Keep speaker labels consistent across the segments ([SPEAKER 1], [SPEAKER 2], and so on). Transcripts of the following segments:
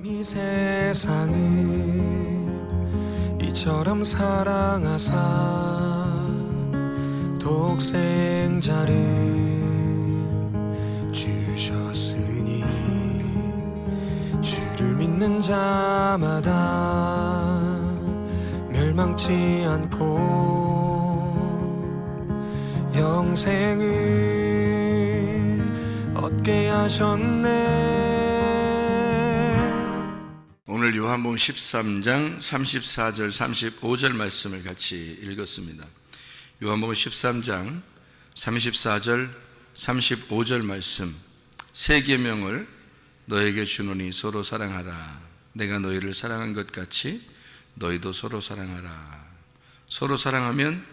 [SPEAKER 1] 이 세상을 이처럼 사랑하사 독생자를 주셨으니 주를 믿는 자마다 멸망치 않고 영생을 얻게 하셨네.
[SPEAKER 2] 오늘 요한복음 13장 34절 35절 말씀을 같이 읽었습니다. 요한복음 13장 34절 35절 말씀, 새 계명을 너에게 주노니 서로 사랑하라. 내가 너희를 사랑한 것 같이 너희도 서로 사랑하라. 서로 사랑하면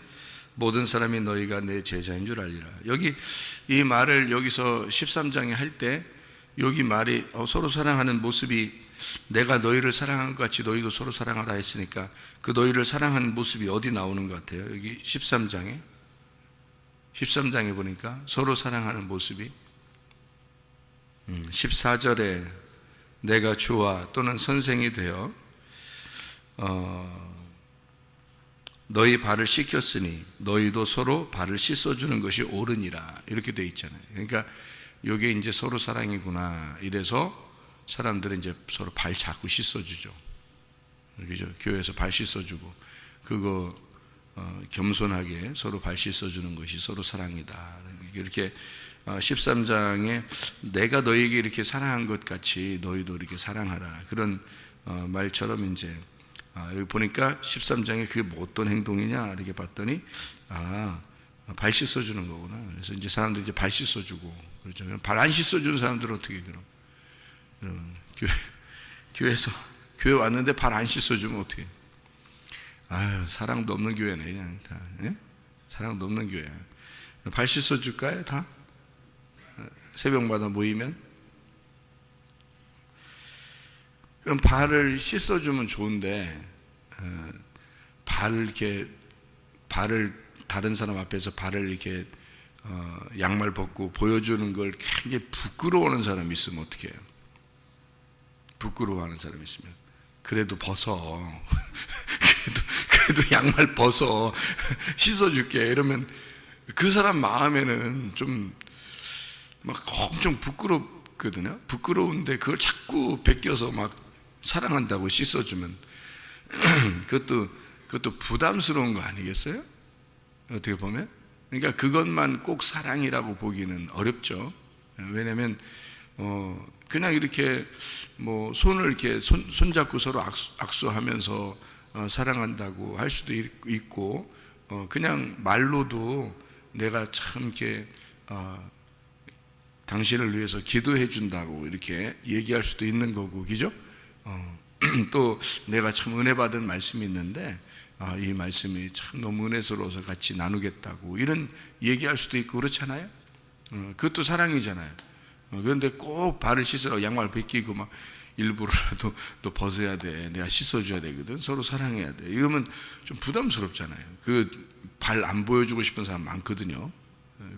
[SPEAKER 2] 모든 사람이 너희가 내 제자인 줄 알리라. 여기 이 말을 여기서 13장에 할 때 여기 말이 서로 사랑하는 모습이 내가 너희를 사랑한 것 같이 너희도 서로 사랑하라 했으니까 그 너희를 사랑하는 모습이 어디 나오는 것 같아요? 여기 13장에 보니까 서로 사랑하는 모습이 14절에 내가 주와 또는 선생이 되어 너희 발을 씻겼으니 너희도 서로 발을 씻어주는 것이 옳으니라 이렇게 되어 있잖아요. 그러니까 이게 이제 서로 사랑이구나. 이래서 사람들은 이제 서로 발 자꾸 씻어주죠. 그죠? 교회에서 발 씻어주고 그거 겸손하게 서로 발 씻어주는 것이 서로 사랑이다. 이렇게 13장에 내가 너에게 이렇게 사랑한 것 같이 너희도 이렇게 사랑하라. 그런 말처럼 이제 여기 보니까 13장에 그게 뭐 어떤 행동이냐 이렇게 봤더니 발 씻어주는 거구나. 그래서 이제 사람들이 이제 발 씻어주고 그렇죠. 발 안 씻어주는 사람들은 어떻게 그럼? 교회 왔는데 발 안 씻어주면 어떻게? 아유, 사랑도 없는 교회네 그냥 다. 예? 사랑도 없는 교회. 발 씻어줄까요 다? 새벽마다 모이면? 그럼 발을 씻어주면 좋은데 발을 다른 사람 앞에서 발을 이렇게 양말 벗고 보여주는 걸 굉장히 부끄러워하는 사람이 있으면 어떻게 해요? 부끄러워하는 사람이 있으면 그래도 벗어. 그래도 양말 벗어. 씻어줄게. 이러면 그 사람 마음에는 좀 막 엄청 부끄럽거든요. 부끄러운데 그걸 자꾸 베껴서 막 사랑한다고 씻어주면 그것도 부담스러운 거 아니겠어요? 어떻게 보면. 그러니까 그것만 꼭 사랑이라고 보기는 어렵죠. 왜냐하면 그냥 이렇게 뭐 손을 이렇게 손잡고 서로 악수하면서 사랑한다고 할 수도 있고 그냥 말로도 내가 참 이렇게 당신을 위해서 기도해 준다고 이렇게 얘기할 수도 있는 거고, 그죠? 또 내가 참 은혜 받은 말씀이 있는데 이 말씀이 참 너무 은혜스러워서 같이 나누겠다고 이런 얘기할 수도 있고 그렇잖아요. 그것도 사랑이잖아요. 그런데 꼭 발을 씻으라고 양말 벗기고 막 일부러라도 너 벗어야 돼. 내가 씻어줘야 되거든. 서로 사랑해야 돼. 이러면 좀 부담스럽잖아요. 그 발 안 보여주고 싶은 사람 많거든요.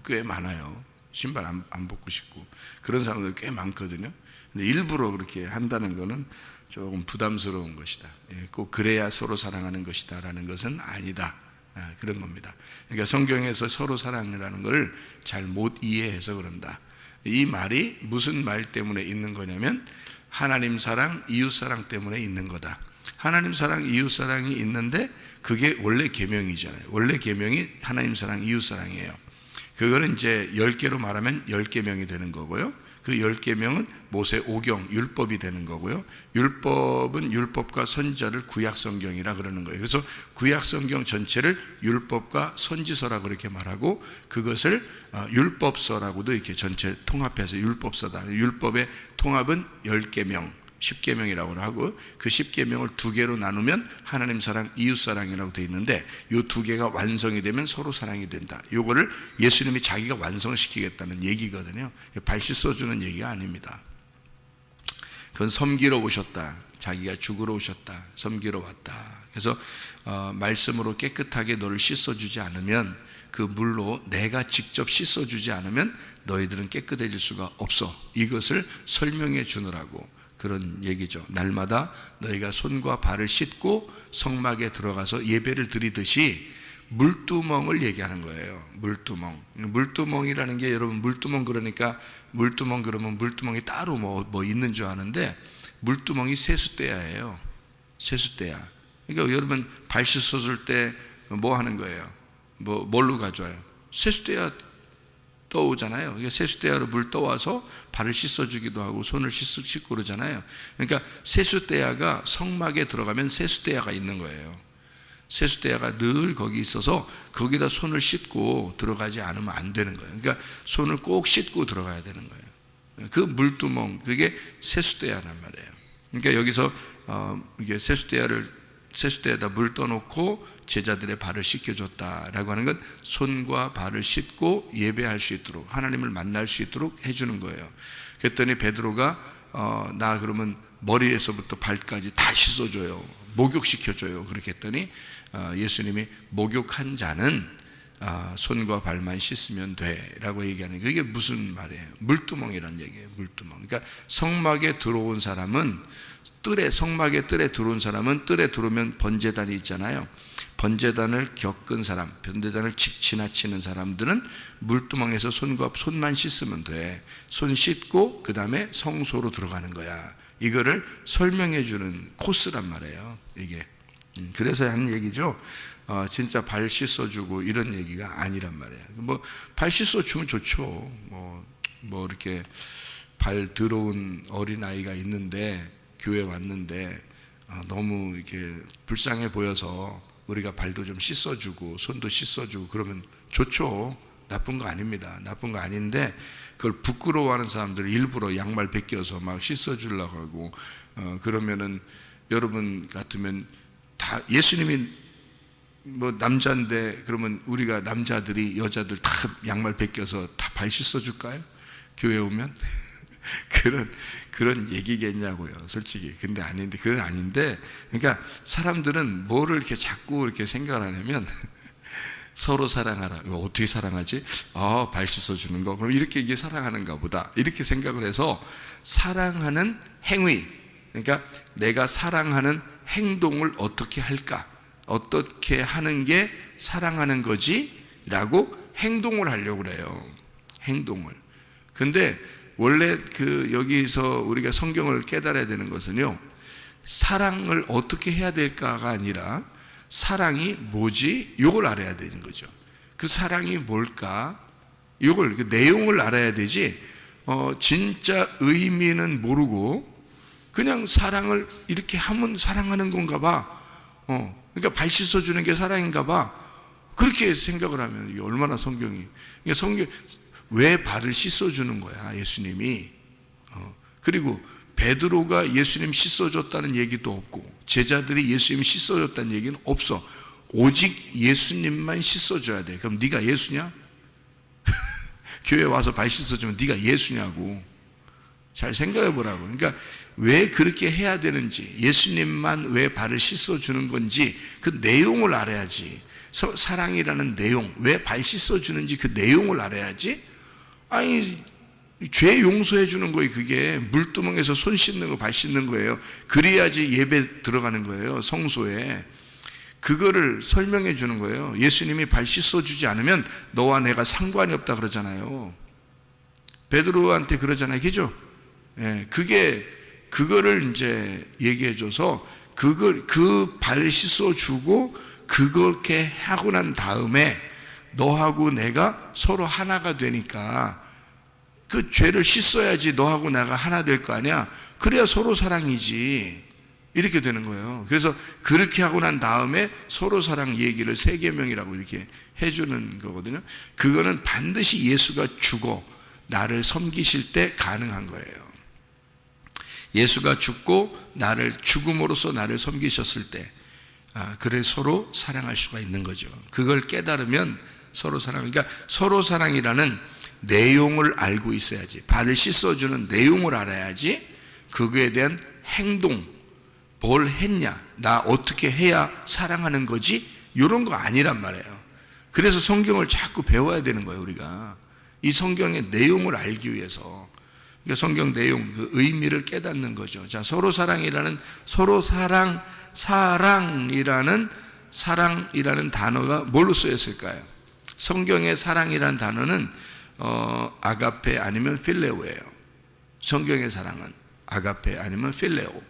[SPEAKER 2] 꽤 많아요. 신발 안 벗고 싶고 그런 사람들 꽤 많거든요. 근데 일부러 그렇게 한다는 거는 조금 부담스러운 것이다. 꼭 그래야 서로 사랑하는 것이다 라는 것은 아니다. 그런 겁니다. 그러니까 성경에서 서로 사랑이라는 걸 잘 못 이해해서 그런다. 이 말이 무슨 말 때문에 있는 거냐면 하나님 사랑, 이웃 사랑 때문에 있는 거다. 하나님 사랑, 이웃 사랑이 있는데 그게 원래 계명이잖아요. 원래 계명이 하나님 사랑, 이웃 사랑이에요. 그거는 이제 10개로 말하면 10계명이 되는 거고요. 그 10계명은 모세 오경, 율법이 되는 거고요. 율법은 율법과 선지자를 구약성경이라 그러는 거예요. 그래서 구약성경 전체를 율법과 선지서라 그렇게 말하고 그것을 율법서라고도 이렇게 전체 통합해서 율법서다. 율법의 통합은 10계명, 10계명이라고 하고 그 10계명을 2개로 나누면 하나님 사랑, 이웃 사랑이라고 되어 있는데 이 2개가 완성이 되면 서로 사랑이 된다. 이거를 예수님이 자기가 완성을 시키겠다는 얘기거든요. 발 씻어주는 얘기가 아닙니다. 그건 섬기러 오셨다. 자기가 죽으러 오셨다. 섬기러 왔다. 그래서 말씀으로 깨끗하게 너를 씻어주지 않으면 그 물로 내가 직접 씻어주지 않으면 너희들은 깨끗해질 수가 없어. 이것을 설명해 주느라고 그런 얘기죠. 날마다 너희가 손과 발을 씻고 성막에 들어가서 예배를 드리듯이 물두멍을 얘기하는 거예요. 물두멍. 물두멍이라는 게 여러분 물두멍 그러니까 물두멍 그러면 물두멍이 따로 뭐 있는 줄 아는데 물두멍이 세숫대야예요. 세숫대야. 그러니까 여러분 발 씻어줄 때 뭐 하는 거예요? 뭘로 가져와요? 세숫대야 떠오잖아요. 그러니까 세숫대야로 물 떠와서 발을 씻어주기도 하고 손을 씻고 그러잖아요. 그러니까 세숫대야가 성막에 들어가면 세숫대야가 있는 거예요. 세숫대야가 늘 거기 있어서 거기다 손을 씻고 들어가지 않으면 안 되는 거예요. 그러니까 손을 꼭 씻고 들어가야 되는 거예요. 그 물두멍, 그게 세숫대야란 말이에요. 그러니까 여기서 이게 세숫대에다 물 떠놓고 제자들의 발을 씻겨줬다라고 하는 건 손과 발을 씻고 예배할 수 있도록 하나님을 만날 수 있도록 해주는 거예요. 그랬더니 베드로가 나 그러면 머리에서부터 발까지 다 씻어줘요. 목욕시켜줘요. 그렇게 했더니 예수님이 목욕한 자는 손과 발만 씻으면 돼라고 얘기하는 게 그게 무슨 말이에요? 물두멍이라는 얘기예요. 물두멍. 그러니까 성막에 들어온 사람은 성막의 뜰에 들어온 사람은 뜰에 들어오면 번제단이 있잖아요. 번제단을 겪은 사람, 번제단을 지나치는 사람들은 물두멍에서 손만 씻으면 돼. 손 씻고 그 다음에 성소로 들어가는 거야. 이거를 설명해 주는 코스란 말이에요. 이게. 그래서 하는 얘기죠. 진짜 발 씻어주고 이런 얘기가 아니란 말이에요. 발 씻어주면 좋죠. 뭐 이렇게 발 들어온 어린아이가 있는데 교회 왔는데 너무 이렇게 불쌍해 보여서 우리가 발도 좀 씻어주고 손도 씻어주고 그러면 좋죠. 나쁜 거 아닙니다. 나쁜 거 아닌데 그걸 부끄러워하는 사람들이 일부러 양말 벗겨서 막 씻어주려고 하고 그러면은 여러분 같으면 다 예수님이 남자인데 그러면 우리가 남자들이 여자들 다 양말 벗겨서 다 발 씻어줄까요? 교회 오면? 그런 얘기겠냐고요, 솔직히. 근데 아닌데, 그건 아닌데, 그러니까 사람들은 뭐를 이렇게 자꾸 이렇게 생각을 하냐면, 서로 사랑하라. 이거 어떻게 사랑하지? 발 씻어주는 거. 그럼 이렇게 이게 사랑하는가 보다. 이렇게 생각을 해서 사랑하는 행위. 그러니까 내가 사랑하는 행동을 어떻게 할까? 어떻게 하는 게 사랑하는 거지? 라고 행동을 하려고 그래요. 행동을. 근데 원래 여기서 우리가 성경을 깨달아야 되는 것은요, 사랑을 어떻게 해야 될까가 아니라 사랑이 뭐지? 이걸 알아야 되는 거죠. 그 사랑이 뭘까? 이걸, 그 내용을 알아야 되지, 진짜 의미는 모르고 그냥 사랑을 이렇게 하면 사랑하는 건가 봐. 그러니까 발 씻어주는 게 사랑인가 봐. 그렇게 생각을 하면 이게 얼마나 성경이. 그러니까 왜 발을 씻어주는 거야, 예수님이. 그리고 베드로가 예수님 씻어줬다는 얘기도 없고 제자들이 예수님 씻어줬다는 얘기는 없어. 오직 예수님만 씻어줘야 돼. 그럼 네가 예수냐? 교회 와서 발 씻어주면 네가 예수냐고. 잘 생각해 보라고. 그러니까 왜 그렇게 해야 되는지, 예수님만 왜 발을 씻어주는 건지 그 내용을 알아야지. 사랑이라는 내용, 왜 발 씻어주는지 그 내용을 알아야지. 아니, 죄 용서해 주는 거예요. 그게 물두멍에서 손 씻는 거, 발 씻는 거예요. 그래야지 예배 들어가는 거예요, 성소에. 그거를 설명해 주는 거예요. 예수님이 발 씻어주지 않으면 너와 내가 상관이 없다 그러잖아요. 베드로한테 그러잖아요, 그죠? 예, 그거를 이제 얘기해 줘서 그 발 씻어주고 그렇게 하고 난 다음에 너하고 내가 서로 하나가 되니까 그 죄를 씻어야지 너하고 내가 하나 될 거 아니야. 그래야 서로 사랑이지. 이렇게 되는 거예요. 그래서 그렇게 하고 난 다음에 서로 사랑 얘기를 세계명이라고 이렇게 해주는 거거든요. 그거는 반드시 예수가 죽어 나를 섬기실 때 가능한 거예요. 예수가 죽고 죽음으로써 나를 섬기셨을 때 그래 서로 사랑할 수가 있는 거죠. 그걸 깨달으면 서로 사랑, 그러니까 서로 사랑이라는 내용을 알고 있어야지. 발을 씻어주는 내용을 알아야지 그거에 대한 행동, 뭘 했냐, 나 어떻게 해야 사랑하는 거지, 이런 거 아니란 말이에요. 그래서 성경을 자꾸 배워야 되는 거예요, 우리가. 이 성경의 내용을 알기 위해서. 그러니까 성경 내용, 그 의미를 깨닫는 거죠. 자, 서로 사랑이라는 사랑이라는 단어가 뭘로 쓰였을까요? 성경의 사랑이라는 단어는 아가페 아니면 필레오예요. 성경의 사랑은 아가페 아니면 필레오.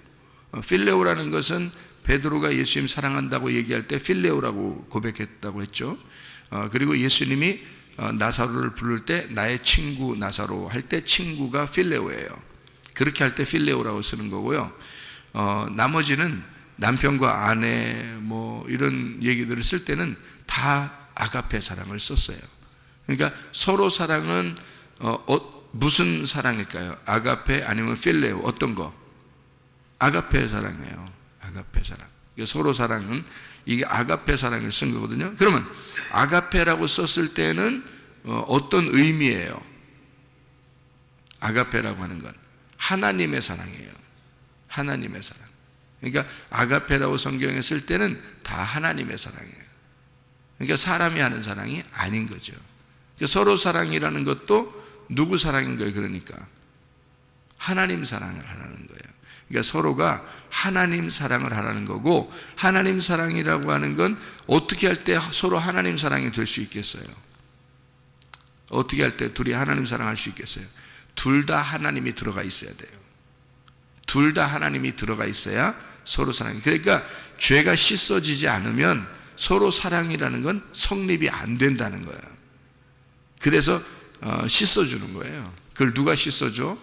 [SPEAKER 2] 필레오라는 것은 베드로가 예수님 사랑한다고 얘기할 때 필레오라고 고백했다고 했죠. 그리고 예수님이 나사로를 부를 때 나의 친구 나사로 할 때 친구가 필레오예요. 그렇게 할 때 필레오라고 쓰는 거고요. 나머지는 남편과 아내 뭐 이런 얘기들을 쓸 때는 다 아가페 사랑을 썼어요. 그러니까 서로 사랑은 무슨 사랑일까요? 아가페 아니면 필레오, 어떤 거? 아가페 사랑이에요. 아가페 사랑. 그러니까 서로 사랑은 이게 아가페 사랑을 쓴 거거든요. 그러면 아가페라고 썼을 때는 어떤 의미예요? 아가페라고 하는 건 하나님의 사랑이에요. 하나님의 사랑. 그러니까 아가페라고 성경에 쓸 때는 다 하나님의 사랑이에요. 그러니까 사람이 하는 사랑이 아닌 거죠. 그러니까 서로 사랑이라는 것도 누구 사랑인 거예요? 그러니까 하나님 사랑을 하라는 거예요. 그러니까 서로가 하나님 사랑을 하라는 거고, 하나님 사랑이라고 하는 건 어떻게 할 때 서로 하나님 사랑이 될 수 있겠어요? 어떻게 할 때 둘이 하나님 사랑할 수 있겠어요? 둘 다 하나님이 들어가 있어야 돼요. 둘 다 하나님이 들어가 있어야 서로 사랑이. 그러니까 죄가 씻어지지 않으면 서로 사랑이라는 건 성립이 안 된다는 거예요. 그래서 씻어주는 거예요. 그걸 누가 씻어줘?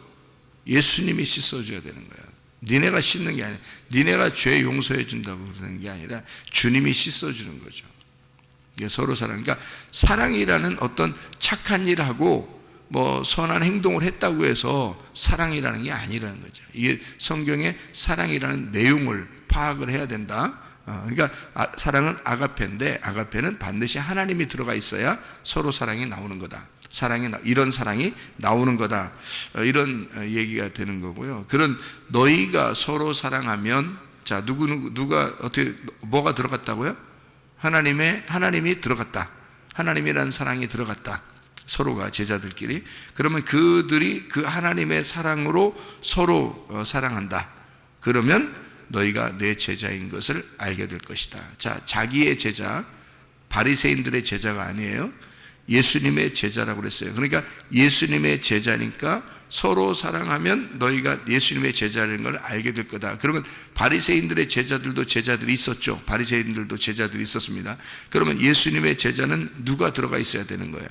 [SPEAKER 2] 예수님이 씻어줘야 되는 거예요. 니네가 씻는 게 아니라, 니네가 죄 용서해 준다고 그러는 게 아니라 주님이 씻어주는 거죠. 이게 서로 사랑. 그러니까 사랑이라는 어떤 착한 일을 하고 뭐 선한 행동을 했다고 해서 사랑이라는 게 아니라는 거죠. 이게 성경의 사랑이라는 내용을 파악을 해야 된다. 그러니까 사랑은 아가페인데, 아가페는 반드시 하나님이 들어가 있어야 서로 사랑이 나오는 거다. 이런 사랑이 나오는 거다. 이런 얘기가 되는 거고요. 그런 너희가 서로 사랑하면, 자, 누가 어떻게 뭐가 들어갔다고요? 하나님이 들어갔다. 하나님이라는 사랑이 들어갔다. 서로가 제자들끼리. 그러면 그들이 그 하나님의 사랑으로 서로 사랑한다. 그러면 너희가 내 제자인 것을 알게 될 것이다. 자, 자기의 제자, 바리새인들의 제자가 아니에요. 예수님의 제자라고 그랬어요. 그러니까 예수님의 제자니까 서로 사랑하면 너희가 예수님의 제자라는 걸 알게 될 거다. 그러면 바리새인들의 제자들도 제자들이 있었죠. 바리새인들도 제자들이 있었습니다. 그러면 예수님의 제자는 누가 들어가 있어야 되는 거예요?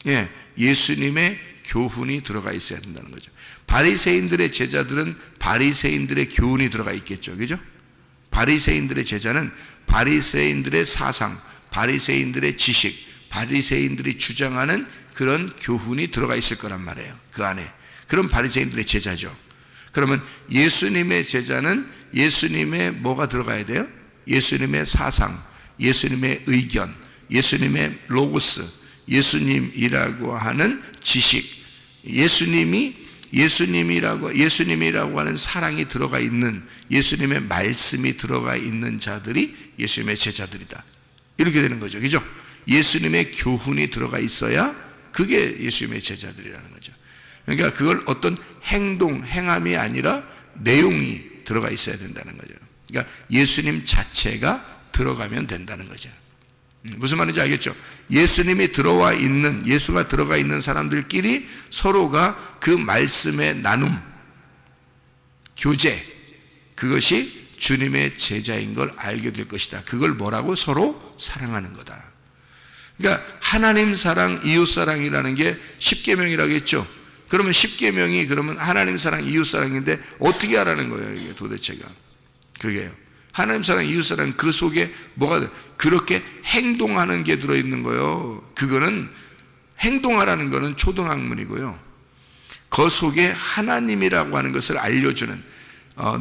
[SPEAKER 2] 예, 예수님의 교훈이 들어가 있어야 된다는 거죠. 바리새인들의 제자들은 바리새인들의 교훈이 들어가 있겠죠. 그죠? 바리새인들의 제자는 바리새인들의 사상, 바리새인들의 지식, 바리새인들이 주장하는 그런 교훈이 들어가 있을 거란 말이에요. 그 안에. 그럼 바리새인들의 제자죠. 그러면 예수님의 제자는 예수님의 뭐가 들어가야 돼요? 예수님의 사상, 예수님의 의견, 예수님의 로고스, 예수님이라고 하는 지식, 예수님이라고 하는 사랑이 들어가 있는, 예수님의 말씀이 들어가 있는 자들이 예수님의 제자들이다. 이렇게 되는 거죠. 그죠? 예수님의 교훈이 들어가 있어야 그게 예수님의 제자들이라는 거죠. 그러니까 그걸 어떤 행함이 아니라 내용이 들어가 있어야 된다는 거죠. 그러니까 예수님 자체가 들어가면 된다는 거죠. 무슨 말인지 알겠죠? 예수님이 들어와 있는, 예수가 들어가 있는 사람들끼리 서로가 그 말씀의 나눔, 교제, 그것이 주님의 제자인 걸 알게 될 것이다. 그걸 뭐라고? 서로 사랑하는 거다. 그러니까 하나님 사랑, 이웃 사랑이라는 게 십계명이라고 했죠. 그러면 십계명이 그러면 하나님 사랑, 이웃 사랑인데 어떻게 하라는 거예요, 이게 도대체가? 그게요. 하나님 사랑, 이웃 사랑, 그 속에 뭐가 그렇게 행동하는 게 들어있는 거예요. 그거는 행동하라는 거는 초등학문이고요. 그 속에 하나님이라고 하는 것을 알려주는,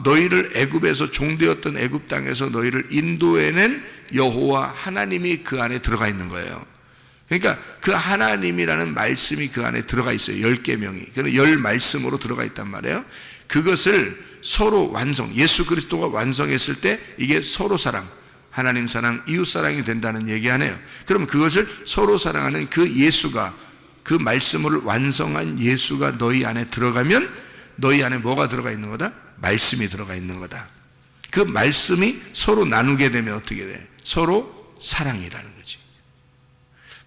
[SPEAKER 2] 너희를 애굽에서 종되었던 애굽 땅에서 너희를 인도해낸 여호와 하나님이 그 안에 들어가 있는 거예요. 그러니까 그 하나님이라는 말씀이 그 안에 들어가 있어요. 10계명이. 그래서 10말씀으로 들어가 있단 말이에요. 그것을 서로 예수 그리스도가 완성했을 때 이게 서로 사랑, 하나님 사랑, 이웃 사랑이 된다는 얘기 하네요. 그럼 그것을 서로 사랑하는 그 예수가 그 말씀을 완성한 예수가 너희 안에 들어가면 너희 안에 뭐가 들어가 있는 거다? 말씀이 들어가 있는 거다. 그 말씀이 서로 나누게 되면 어떻게 돼? 서로 사랑이라는 거지.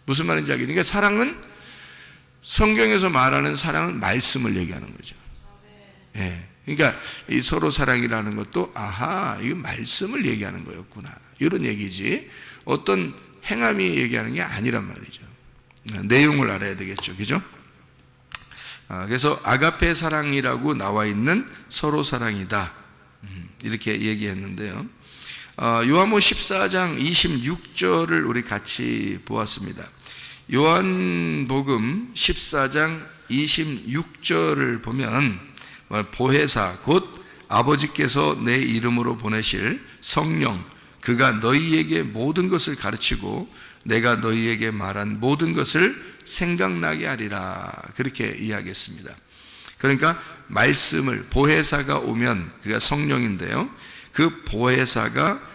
[SPEAKER 2] 무슨 말인지 알겠니까? 사랑은, 성경에서 말하는 사랑은 말씀을 얘기하는 거죠. 예. 그러니까 이 서로 사랑이라는 것도 아하, 이거 말씀을 얘기하는 거였구나, 이런 얘기지 어떤 행함이 얘기하는 게 아니란 말이죠. 내용을 알아야 되겠죠. 그죠? 그래서 아가페 사랑이라고 나와 있는 서로 사랑이다, 이렇게 얘기했는데요. 요한복음 14장 26절을 우리 같이 보았습니다. 요한복음 14장 26절을 보면 보혜사 곧 아버지께서 내 이름으로 보내실 성령, 그가 너희에게 모든 것을 가르치고 내가 너희에게 말한 모든 것을 생각나게 하리라, 그렇게 이야기했습니다. 그러니까 말씀을, 보혜사가 오면 그가 성령인데요, 그 보혜사가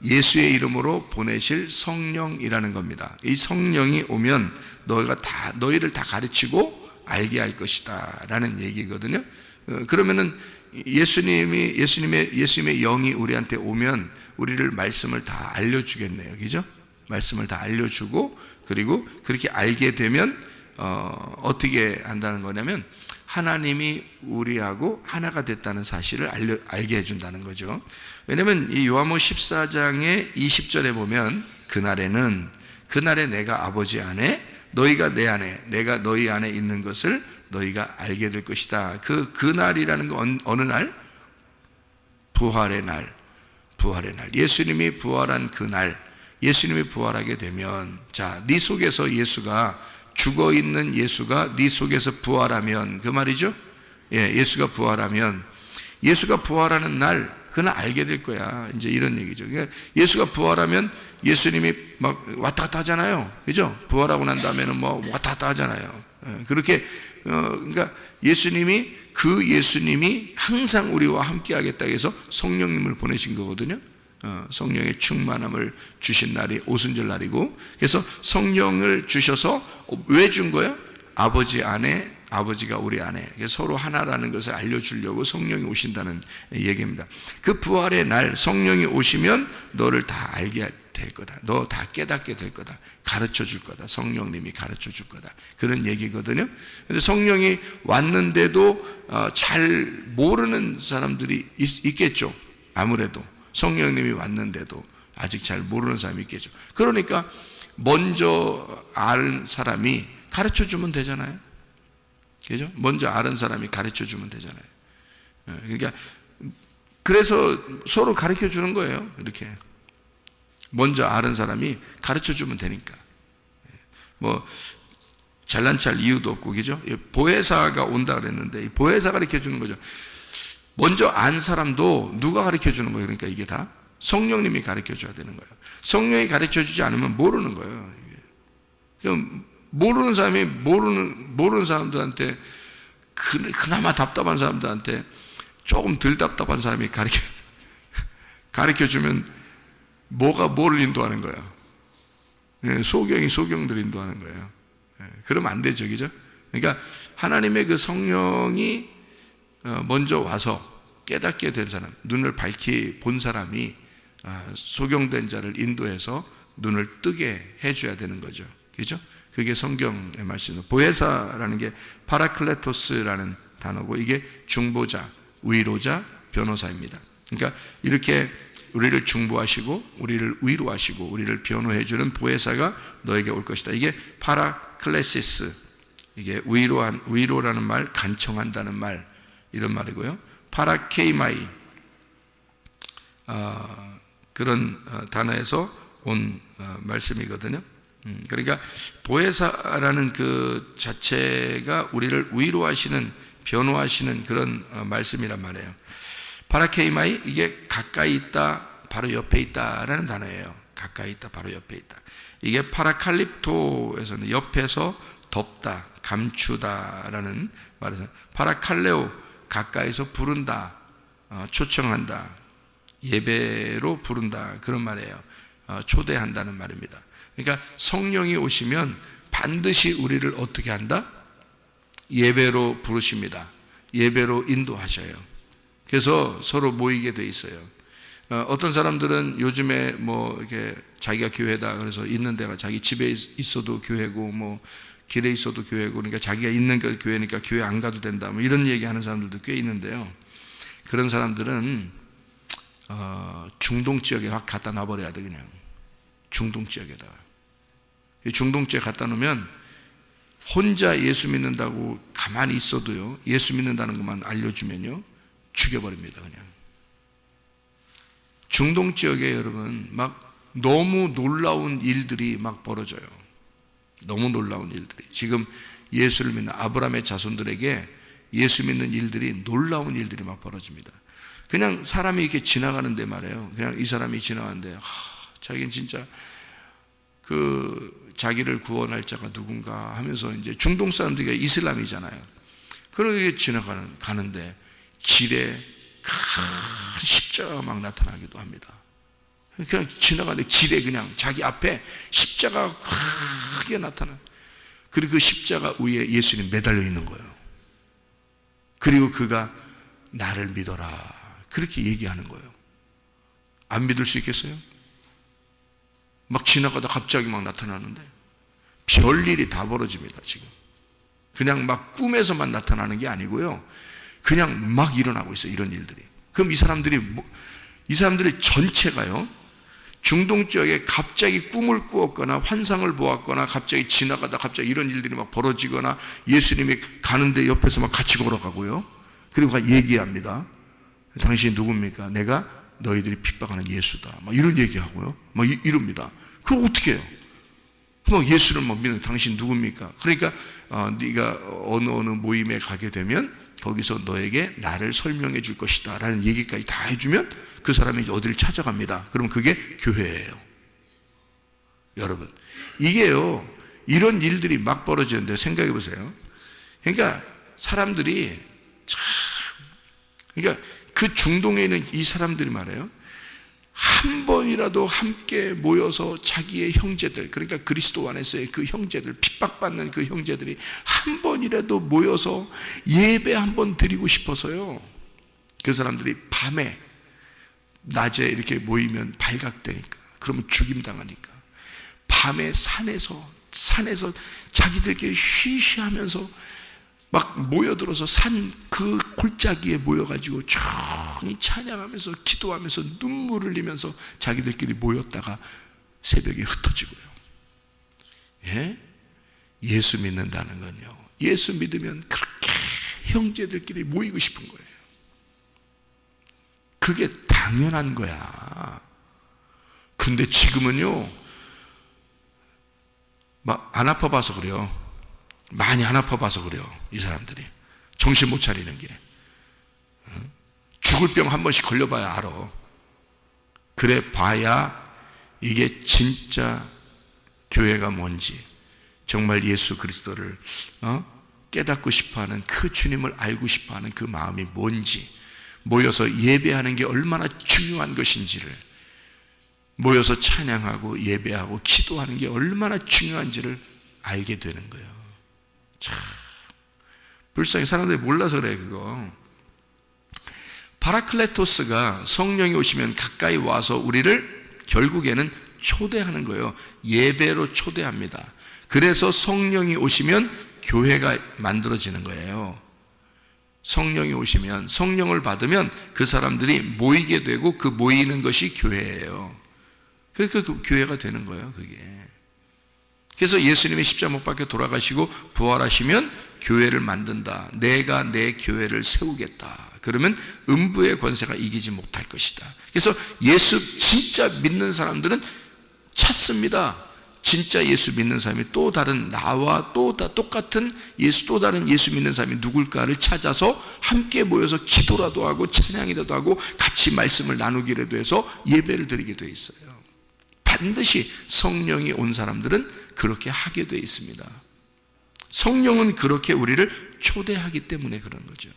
[SPEAKER 2] 예수의 이름으로 보내실 성령이라는 겁니다. 이 성령이 오면 너희를 다 가르치고 알게 할 것이다 라는 얘기거든요. 그러면은 예수님의 영이 우리한테 오면 우리를 말씀을 다 알려주겠네요. 그죠? 말씀을 다 알려주고, 그리고 그렇게 알게 되면 어떻게 한다는 거냐면 하나님이 우리하고 하나가 됐다는 사실을 알게 해준다는 거죠. 왜냐하면 이 요한복음 14장의 20절에 보면 그날에 내가 아버지 안에 너희가 내 안에 내가 너희 안에 있는 것을 너희가 알게 될 것이다. 그날이라는 건 어느 날? 부활의 날. 예수님이 부활한 그날, 예수님이 부활하게 되면, 자, 네 속에서 예수가, 죽어있는 예수가 네 속에서 부활하면, 그 말이죠. 예, 예수가 부활하면, 예수가 부활하는 날, 그날 알게 될 거야, 이제 이런 얘기죠. 그러니까 예수가 부활하면 예수님이 막 왔다 갔다 하잖아요. 그죠? 부활하고 난 다음에는 뭐 왔다 갔다 하잖아요. 그렇게 그러니까 예수님이 항상 우리와 함께 하겠다 해서 성령님을 보내신 거거든요. 성령의 충만함을 주신 날이 오순절 날이고, 그래서 성령을 주셔서 왜 준 거예요? 아버지 안에, 아버지가 우리 안에 서로 하나라는 것을 알려주려고 성령이 오신다는 얘기입니다. 그 부활의 날 성령이 오시면 너를 다 알게 될 거다, 너 다 깨닫게 될 거다, 가르쳐 줄 거다, 성령님이 가르쳐 줄 거다, 그런 얘기거든요. 근데 성령이 왔는데도 잘 모르는 사람들이 있겠죠. 아무래도 성령님이 왔는데도 아직 잘 모르는 사람이 있겠죠. 그러니까 먼저 아는 사람이 가르쳐 주면 되잖아요. 그죠? 먼저 아는 사람이 가르쳐 주면 되잖아요. 그러니까 그래서 서로 가르쳐 주는 거예요. 이렇게 먼저 아는 사람이 가르쳐 주면 되니까. 뭐 잘난 척할 이유도 없고, 그죠? 보혜사가 온다 그랬는데 이 보혜사가 가르쳐 주는 거죠. 먼저 안 사람도 누가 가르쳐 주는 거예요? 그러니까 이게 다 성령님이 가르쳐 줘야 되는 거예요. 성령이 가르쳐 주지 않으면 모르는 거예요. 모르는 사람이 모르는 사람들한테, 그나마 답답한 사람들한테 조금 덜 답답한 사람이 가르쳐 주면 뭐가 뭐를 인도하는 거예요? 소경이 소경들 인도하는 거예요. 그러면 안 되죠, 그죠? 그러니까 하나님의 그 성령이 먼저 와서 깨닫게 된 사람, 눈을 밝히 본 사람이 소경된 자를 인도해서 눈을 뜨게 해줘야 되는 거죠, 그죠? 그게 성경의 말씀입니다. 보혜사라는 게 파라클레토스라는 단어고, 이게 중보자, 위로자, 변호사입니다. 그러니까 이렇게 우리를 중보하시고 우리를 위로하시고 우리를 변호해주는 보혜사가 너에게 올 것이다. 이게 파라클레시스, 이게 위로라는 말, 간청한다는 말, 이런 말이고요. 파라케이마이, 그런 단어에서 온 말씀이거든요. 그러니까 보혜사라는 그 자체가 우리를 위로하시는, 변호하시는 그런 말씀이란 말이에요. 파라케이마이, 이게 가까이 있다, 바로 옆에 있다라는 단어예요. 가까이 있다, 바로 옆에 있다. 이게 파라칼립토에서는 옆에서 덮다, 감추다라는 말에서, 파라칼레오, 가까이서 부른다, 초청한다, 예배로 부른다, 그런 말이에요. 초대한다는 말입니다. 그러니까 성령이 오시면 반드시 우리를 어떻게 한다? 예배로 부르십니다. 예배로 인도하셔요. 그래서 서로 모이게 돼 있어요. 어떤 사람들은 요즘에 뭐 이렇게 자기가 교회다 그래서 있는 데가 자기 집에 있어도 교회고 뭐 길에 있어도 교회고, 그러니까 자기가 있는 게 교회니까 교회 안 가도 된다 뭐 이런 얘기하는 사람들도 꽤 있는데요. 그런 사람들은 중동 지역에 확 갖다 놔버려야 돼. 그냥 중동 지역에다가. 중동 지역에 갖다 놓으면 혼자 예수 믿는다고 가만히 있어도요, 예수 믿는다는 것만 알려주면요 죽여버립니다. 그냥 중동 지역에 여러분 막 너무 놀라운 일들이 막 벌어져요. 너무 놀라운 일들이. 지금 예수를 믿는 아브라함의 자손들에게 예수 믿는 일들이, 놀라운 일들이 막 벌어집니다. 그냥 사람이 이렇게 지나가는데 말이에요. 그냥 이 사람이 지나가는데 자기는 진짜 자기를 구원할 자가 누군가 하면서, 이제 중동 사람들이 이슬람이잖아요. 그렇게 가는데 길에 큰 십자가가 막 나타나기도 합니다. 그냥 지나가는데 길에 그냥 자기 앞에 십자가가 크게 나타나. 그리고 그 십자가 위에 예수님 매달려 있는 거예요. 그리고 그가 나를 믿어라 그렇게 얘기하는 거예요. 안 믿을 수 있겠어요? 막 지나가다 갑자기 막 나타나는데 별일이 다 벌어집니다. 지금 그냥 막 꿈에서만 나타나는 게 아니고요, 그냥 막 일어나고 있어요. 이런 일들이. 그럼 이 사람들의 전체가요, 중동 지역에 갑자기 꿈을 꾸었거나 환상을 보았거나 갑자기 지나가다 갑자기 이런 일들이 막 벌어지거나, 예수님이 가는데 옆에서 막 같이 걸어가고요, 그리고 얘기합니다. 당신이 누굽니까? 내가 너희들이 핍박하는 예수다. 막 이런 얘기하고요, 막 이럽니다. 그럼 어떻게 해요? 막 예수를 막 믿는, 당신 누굽니까? 그러니까 네가 어느 모임에 가게 되면 거기서 너에게 나를 설명해 줄 것이다 라는 얘기까지 다 해주면 그 사람이 어디를 찾아갑니다. 그럼 그게 교회예요. 여러분, 이게요, 이런 일들이 막 벌어지는데 생각해 보세요. 그러니까 사람들이 그러니까 그 중동에 있는 이 사람들이 말해요, 한 번이라도 함께 모여서 자기의 형제들, 그러니까 그리스도 안에서의 그 형제들, 핍박받는 그 형제들이 한 번이라도 모여서 예배 한 번 드리고 싶어서요, 그 사람들이 밤에 낮에 이렇게 모이면 발각되니까, 그러면 죽임당하니까 밤에 산에서 자기들끼리 쉬쉬하면서 막 모여들어서 산 그 골짜기에 모여가지고 조용히 찬양하면서 기도하면서 눈물을 흘리면서 자기들끼리 모였다가 새벽에 흩어지고요. 예? 예수 믿는다는 건요, 예수 믿으면 그렇게 형제들끼리 모이고 싶은 거예요. 그게 당연한 거야. 근데 지금은요, 막 안 아파봐서 그래요. 많이 안 아파봐서 그래요. 이 사람들이 정신 못 차리는 게. 죽을 병 한 번씩 걸려봐야 알아. 그래 봐야 이게 진짜 교회가 뭔지, 정말 예수 그리스도를 깨닫고 싶어하는 그 주님을 알고 싶어하는 그 마음이 뭔지, 모여서 예배하는 게 얼마나 중요한 것인지를, 모여서 찬양하고 예배하고 기도하는 게 얼마나 중요한지를 알게 되는 거예요. 참 불쌍히 사람들이 몰라서 그래. 그거 파라클레토스가 성령이 오시면 가까이 와서 우리를 결국에는 초대하는 거예요. 예배로 초대합니다. 그래서 성령이 오시면 교회가 만들어지는 거예요. 성령이 오시면, 성령을 받으면 그 사람들이 모이게 되고 그 모이는 것이 교회예요. 그러니까 그 교회가 되는 거예요. 그게. 그래서 예수님이 십자가 못 박혀 돌아가시고 부활하시면 교회를 만든다. 내가 내 교회를 세우겠다. 그러면 음부의 권세가 이기지 못할 것이다. 그래서 예수 진짜 믿는 사람들은 찾습니다. 진짜 예수 믿는 사람이 또 다른, 나와 또 똑같은 예수, 또 다른 예수 믿는 사람이 누굴까를 찾아서 함께 모여서 기도라도 하고 찬양이라도 하고 같이 말씀을 나누기라도 해서 예배를 드리게 되어 있어요. 반드시 성령이 온 사람들은 그렇게 하게 되어 있습니다. 성령은 그렇게 우리를 초대하기 때문에 그런 거죠.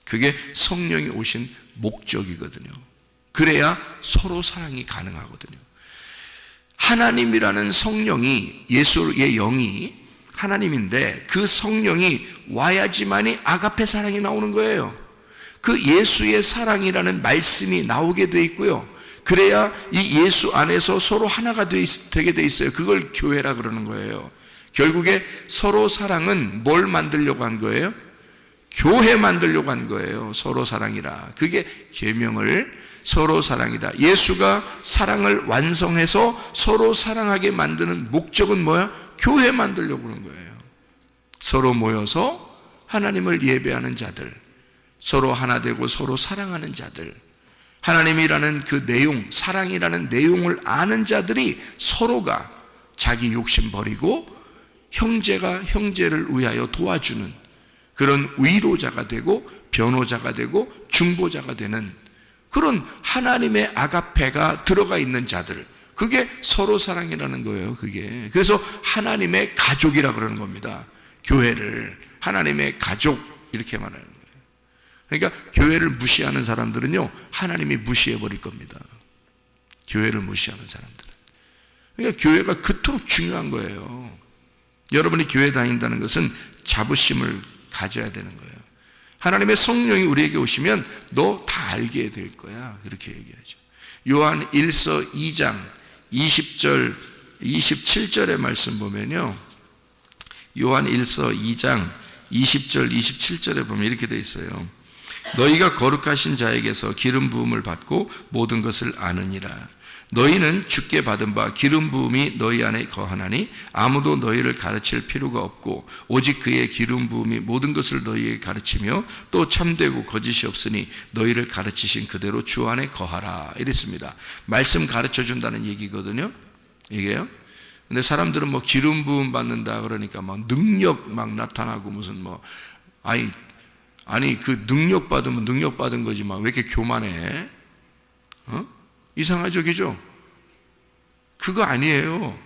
[SPEAKER 2] 그게 성령이 오신 목적이거든요. 그래야 서로 사랑이 가능하거든요. 하나님이라는 성령이, 예수의 영이 하나님인데 그 성령이 와야지만이 아가페 사랑이 나오는 거예요. 그 예수의 사랑이라는 말씀이 나오게 돼 있고요. 그래야 이 예수 안에서 서로 하나가 되게 돼 있어요. 그걸 교회라 그러는 거예요. 결국에 서로 사랑은 뭘 만들려고 한 거예요? 교회 만들려고 한 거예요. 서로 사랑이라. 그게 계명을 서로 사랑이다. 예수가 사랑을 완성해서 서로 사랑하게 만드는 목적은 뭐야? 교회 만들려고 그런 거예요. 서로 모여서 하나님을 예배하는 자들, 서로 하나 되고 서로 사랑하는 자들, 하나님이라는 그 내용, 사랑이라는 내용을 아는 자들이 서로가 자기 욕심 버리고 형제가 형제를 위하여 도와주는 그런 위로자가 되고 변호자가 되고 중보자가 되는 그런 하나님의 아가페가 들어가 있는 자들, 그게 서로 사랑이라는 거예요. 그게 그래서 하나님의 가족이라 그러는 겁니다. 교회를 하나님의 가족 이렇게 말하는 거예요. 그러니까 교회를 무시하는 사람들은요, 하나님이 무시해 버릴 겁니다. 교회를 무시하는 사람들은. 그러니까 교회가 그토록 중요한 거예요. 여러분이 교회 다닌다는 것은 자부심을 가져야 되는 거예요. 하나님의 성령이 우리에게 오시면 너 다 알게 될 거야. 그렇게 얘기하죠. 요한 1서 2장 20절 27절의 말씀 보면요, 요한 1서 2장 20절 27절에 보면 이렇게 돼 있어요. 너희가 거룩하신 자에게서 기름 부음을 받고 모든 것을 아느니라. 너희는 주께 받은 바 기름 부음이 너희 안에 거하나니 아무도 너희를 가르칠 필요가 없고 오직 그의 기름 부음이 모든 것을 너희에게 가르치며 또 참되고 거짓이 없으니 너희를 가르치신 그대로 주 안에 거하라. 이랬습니다. 말씀 가르쳐 준다는 얘기거든요. 이게요. 근데 사람들은 뭐 기름 부음 받는다 그러니까 막 능력 막 나타나고 무슨 뭐 아니 그 능력 받으면 능력 받은 거지 막 왜 이렇게 교만해? 이상하죠, 그죠? 그거 아니에요.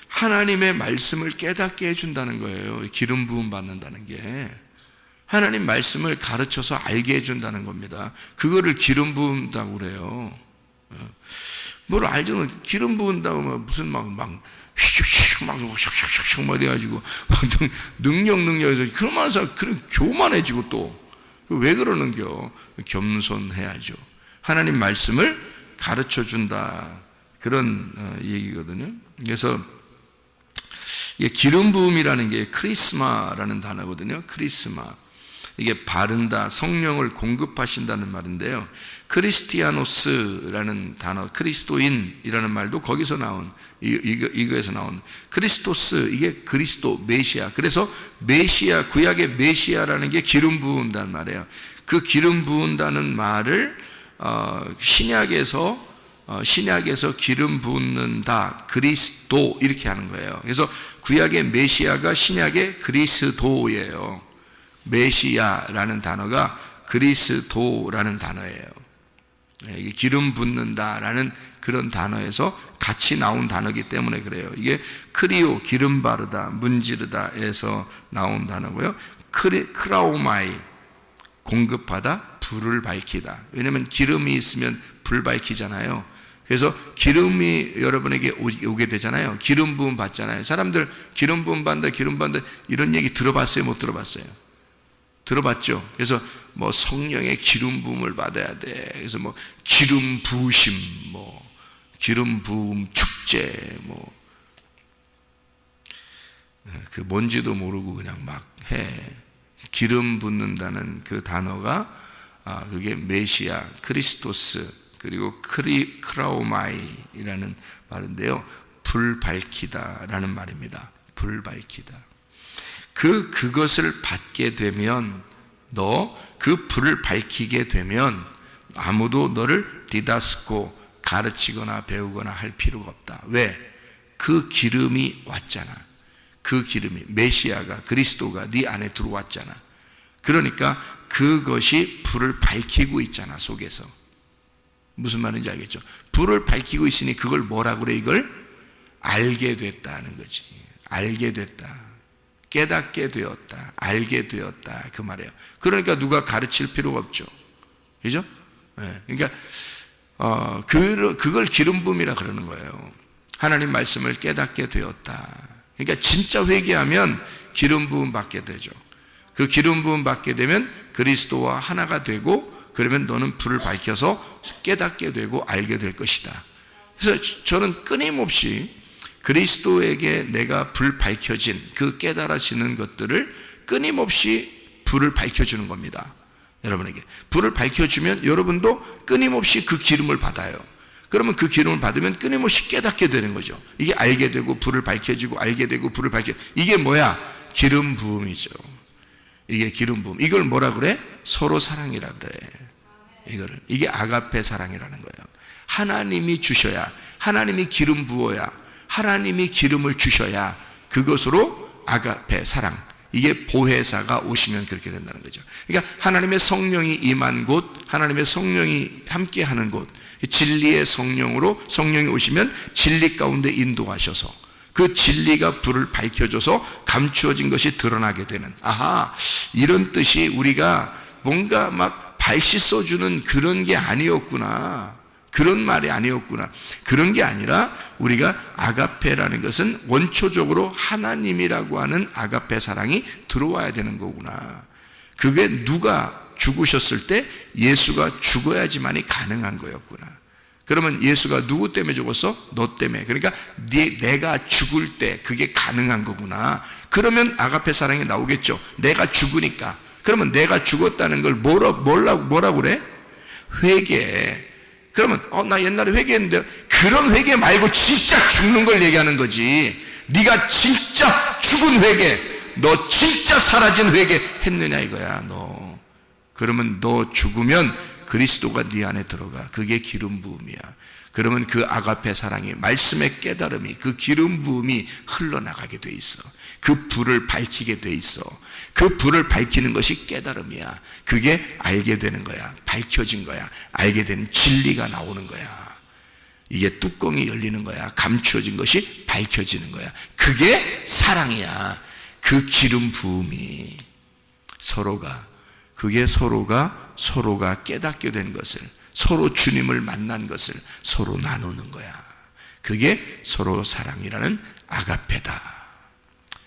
[SPEAKER 2] 하나님의 말씀을 깨닫게 해준다는 거예요. 기름 부음 받는다는 게 하나님 말씀을 가르쳐서 알게 해준다는 겁니다. 그거를 기름 부은다고 그래요. 뭘 알죠? 기름 부은다고 무슨 막 휙휙 막 샥샥샥 막 이래가지고 능력해서 그러면서 그런 교만해지고 또 왜 그러는겨? 겸손해야죠. 하나님 말씀을 가르쳐 준다. 그런 얘기거든요. 그래서 기름 부음이라는 게 크리스마라는 단어거든요. 크리스마. 이게 바른다, 성령을 공급하신다는 말인데요. 크리스티아노스라는 단어, 그리스도인이라는 말도 거기서 나온, 이거에서 나온 크리스토스, 이게 그리스도, 메시아. 그래서 메시아, 구약의 메시아라는 게 기름 부은다는 말이에요. 그 기름 부은다는 말을 신약에서 기름 붓는다, 그리스도 이렇게 하는 거예요. 그래서 구약의 메시아가 신약의 그리스도예요. 메시아라는 단어가 그리스도라는 단어예요. 이게 기름 붓는다라는 그런 단어에서 같이 나온 단어이기 때문에 그래요. 이게 크리오, 기름 바르다, 문지르다에서 나온 단어고요. 크라오마이, 공급하다, 불을 밝히다. 왜냐하면 기름이 있으면 불 밝히잖아요. 그래서 기름이 여러분에게 오게 되잖아요. 기름 부음 받잖아요. 사람들 기름 부음 받는다, 기름 받는다 이런 얘기 들어봤어요? 못 들어봤어요? 들어봤죠? 그래서 뭐 성령의 기름 부음을 받아야 돼. 그래서 뭐 기름 부으심, 뭐 기름 부음 축제, 뭐 그 뭔지도 모르고 그냥 막 해. 기름 붓는다는 그 단어가 그게 메시아, 그리스토스, 그리고 크라오마이라는 말인데요. 불 밝히다라는 말입니다. 불 밝히다. 그것을 받게 되면, 너 그 불을 밝히게 되면 아무도 너를 디다스코, 가르치거나 배우거나 할 필요가 없다. 왜? 그 기름이 왔잖아. 그 기름이, 메시아가, 그리스도가 네 안에 들어왔잖아. 그러니까 그것이 불을 밝히고 있잖아, 속에서. 무슨 말인지 알겠죠? 불을 밝히고 있으니 그걸 뭐라고 그래? 이걸 알게 됐다는 거지. 알게 됐다. 깨닫게 되었다. 알게 되었다. 그 말이에요. 그러니까 누가 가르칠 필요가 없죠. 그죠? 네. 그러니까 그걸 기름 부음이라 그러는 거예요. 하나님 말씀을 깨닫게 되었다. 그러니까 진짜 회개하면 기름 부음 받게 되죠. 그 기름 부음 받게 되면 그리스도와 하나가 되고, 그러면 너는 불을 밝혀서 깨닫게 되고 알게 될 것이다. 그래서 저는 끊임없이 그리스도에게 내가 불 밝혀진 그 깨달아지는 것들을 끊임없이 불을 밝혀주는 겁니다. 여러분에게 불을 밝혀주면 여러분도 끊임없이 그 기름을 받아요. 그러면 그 기름을 받으면 끊임없이 깨닫게 되는 거죠. 이게 알게 되고 불을 밝혀지고 알게 되고 불을 밝혀, 이게 뭐야? 기름 부음이죠. 이게 기름 부음. 이걸 뭐라 그래? 서로 사랑이라 그래. 이게 아가페 사랑이라는 거예요. 하나님이 주셔야, 하나님이 기름 부어야, 하나님이 기름을 주셔야 그것으로 아가페 사랑, 이게 보혜사가 오시면 그렇게 된다는 거죠. 그러니까 하나님의 성령이 임한 곳, 하나님의 성령이 함께하는 곳, 진리의 성령으로 성령이 오시면 진리 가운데 인도하셔서 그 진리가 불을 밝혀줘서 감추어진 것이 드러나게 되는, 아하, 이런 뜻이 우리가 뭔가 막 발시 써주는 그런 게 아니었구나, 그런 말이 아니었구나. 그런 게 아니라 우리가 아가페라는 것은 원초적으로 하나님이라고 하는 아가페 사랑이 들어와야 되는 거구나. 그게 누가 죽으셨을 때 예수가 죽어야지만이 가능한 거였구나. 그러면 예수가 누구 때문에 죽었어? 너 때문에. 그러니까 내가 죽을 때 그게 가능한 거구나. 그러면 아가페 사랑이 나오겠죠. 내가 죽으니까. 그러면 내가 죽었다는 걸 뭐라고 그래? 회개. 그러면 나 옛날에 회개했는데, 그런 회개 말고 진짜 죽는 걸 얘기하는 거지. 네가 진짜 죽은 회개, 너 진짜 사라진 회개 했느냐 이거야. 너 그러면 너 죽으면 그리스도가 네 안에 들어가. 그게 기름 부음이야. 그러면 그 아가페 사랑이, 말씀의 깨달음이, 그 기름 부음이 흘러나가게 돼 있어. 그 불을 밝히게 돼 있어. 그 불을 밝히는 것이 깨달음이야. 그게 알게 되는 거야. 밝혀진 거야. 알게 되는 진리가 나오는 거야. 이게 뚜껑이 열리는 거야. 감추어진 것이 밝혀지는 거야. 그게 사랑이야. 그 기름 부음이 그게 서로가 깨닫게 된 것을, 서로 주님을 만난 것을 서로 나누는 거야. 그게 서로 사랑이라는 아가페다.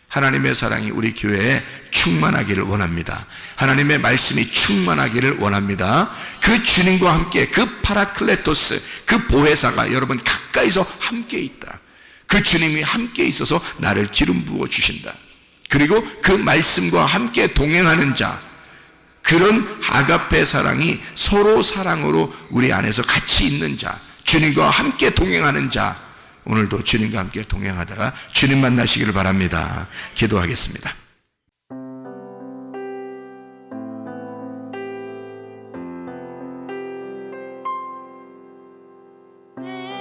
[SPEAKER 2] 하나님의 사랑이 우리 교회에 충만하기를 원합니다. 하나님의 말씀이 충만하기를 원합니다. 그 주님과 함께 그 파라클레토스, 그 보혜사가 여러분 가까이서 함께 있다. 그 주님이 함께 있어서 나를 기름 부어 주신다. 그리고 그 말씀과 함께 동행하는 자, 그런 아가페 사랑이 서로 사랑으로 우리 안에서 같이 있는 자, 주님과 함께 동행하는 자, 오늘도 주님과 함께 동행하다가 주님 만나시기를 바랍니다. 기도하겠습니다.
[SPEAKER 3] 내